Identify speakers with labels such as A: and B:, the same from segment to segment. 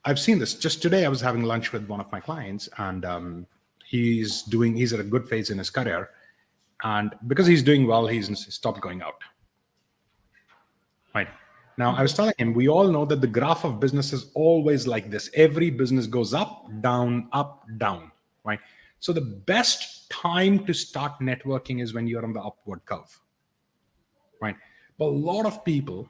A: I've seen this. Just today, I was having lunch with one of my clients, and he's at a good phase in his career. And because he's doing well, he's stopped going out. Right. Now, I was telling him, we all know that the graph of business is always like this. Every business goes up, down, right? So the best time to start networking is when you're on the upward curve, right? But a lot of people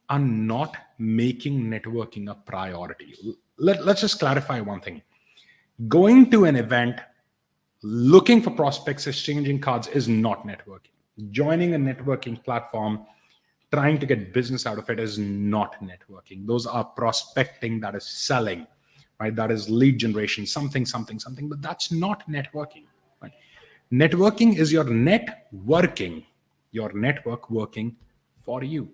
A: are not making networking a priority. Let's just clarify one thing. Going to an event, looking for prospects, exchanging cards is not networking. Joining a networking platform, trying to get business out of it is not networking. Those are prospecting, that is selling, right? That is lead generation, something, but that's not networking, right? Networking is your network working for you.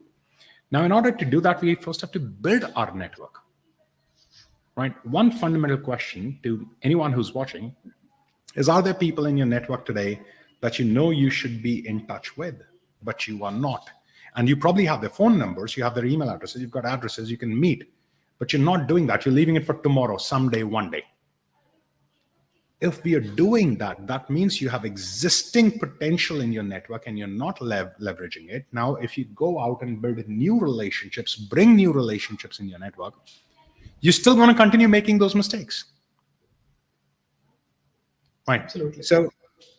A: Now, in order to do that, we first have to build our network, right? One fundamental question to anyone who's watching is, are there people in your network today that you know you should be in touch with, but you are not? And you probably have their phone numbers, you have their email addresses, you've got addresses, you can meet, but you're not doing that. You're leaving it for tomorrow, someday, one day. If we are doing that, that means you have existing potential in your network and you're not leveraging it. Now, if you go out and build new relationships, bring new relationships in your network, you're still going to continue making those mistakes. Right.
B: Absolutely.
A: So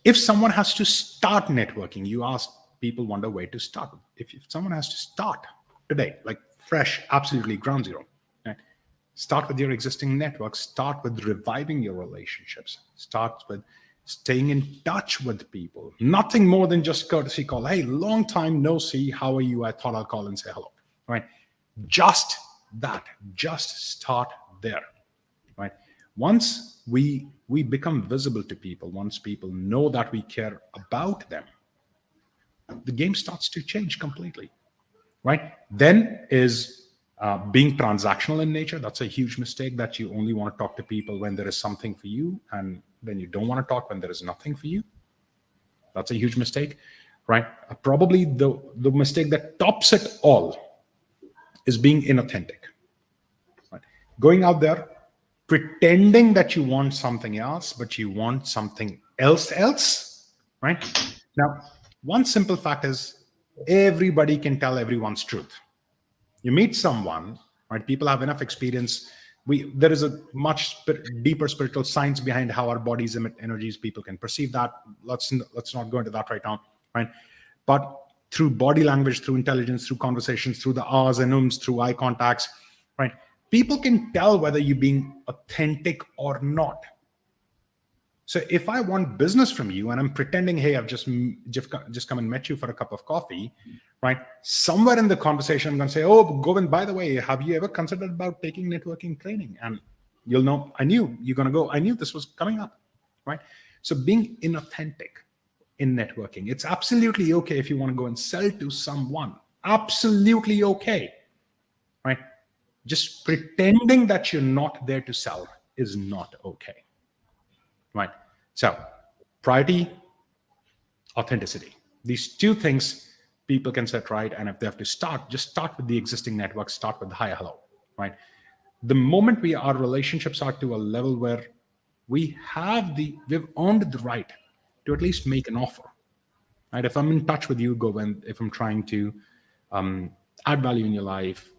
A: if someone has to start networking, you ask, people wonder where to start. If someone has to start today, like fresh, absolutely ground zero, right? Start with your existing network, start with reviving your relationships, start with staying in touch with people. Nothing more than just courtesy call. Hey, long time no see, how are you? I thought I'll call and say hello, right? Just that, just start there, right? Once we become visible to people, once people know that we care about them, the game starts to change completely, right? Then is being transactional in nature. That's a huge mistake, that you only want to talk to people when there is something for you, and then you don't want to talk when there is nothing for you. That's a huge mistake, right? Probably the mistake that tops it all is being inauthentic, right? Going out there, pretending that you want something else, but you want something else, right? Now, one simple fact is, everybody can tell everyone's truth. You meet someone, right? People have enough experience. There is a much deeper spiritual science behind how our bodies emit energies. People can perceive that. Let's not go into that right now, right? But through body language, through intelligence, through conversations, through the ahs and ums, through eye contacts, right? People can tell whether you're being authentic or not. So if I want business from you and I'm pretending, hey, I've just come and met you for a cup of coffee, right? Somewhere in the conversation, I'm going to say, oh, Govind, by the way, have you ever considered about taking networking training? And you'll know, I knew you're going to go, I knew this was coming up, right? So being inauthentic in networking, it's absolutely okay if you want to go and sell to someone. Absolutely okay, right? Just pretending that you're not there to sell is not okay. Right. So priority, authenticity. These two things people can set right. And if they have to start, just start with the existing network, start with hi, hello, right? The moment our relationships are to a level where we've earned the right to at least make an offer, right? If I'm in touch with you, Govind, if I'm trying to add value in your life,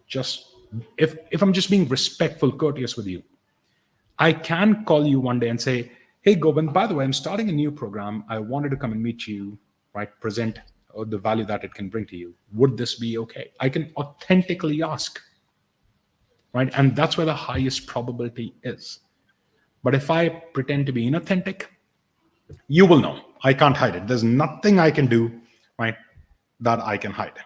A: if I'm just being respectful, courteous with you, I can call you one day and say, hey, Govind, by the way, I'm starting a new program. I wanted to come and meet you, right? Present the value that it can bring to you. Would this be okay? I can authentically ask, right? And that's where the highest probability is. But if I pretend to be inauthentic, you will know. I can't hide it. There's nothing I can do, right, that I can hide.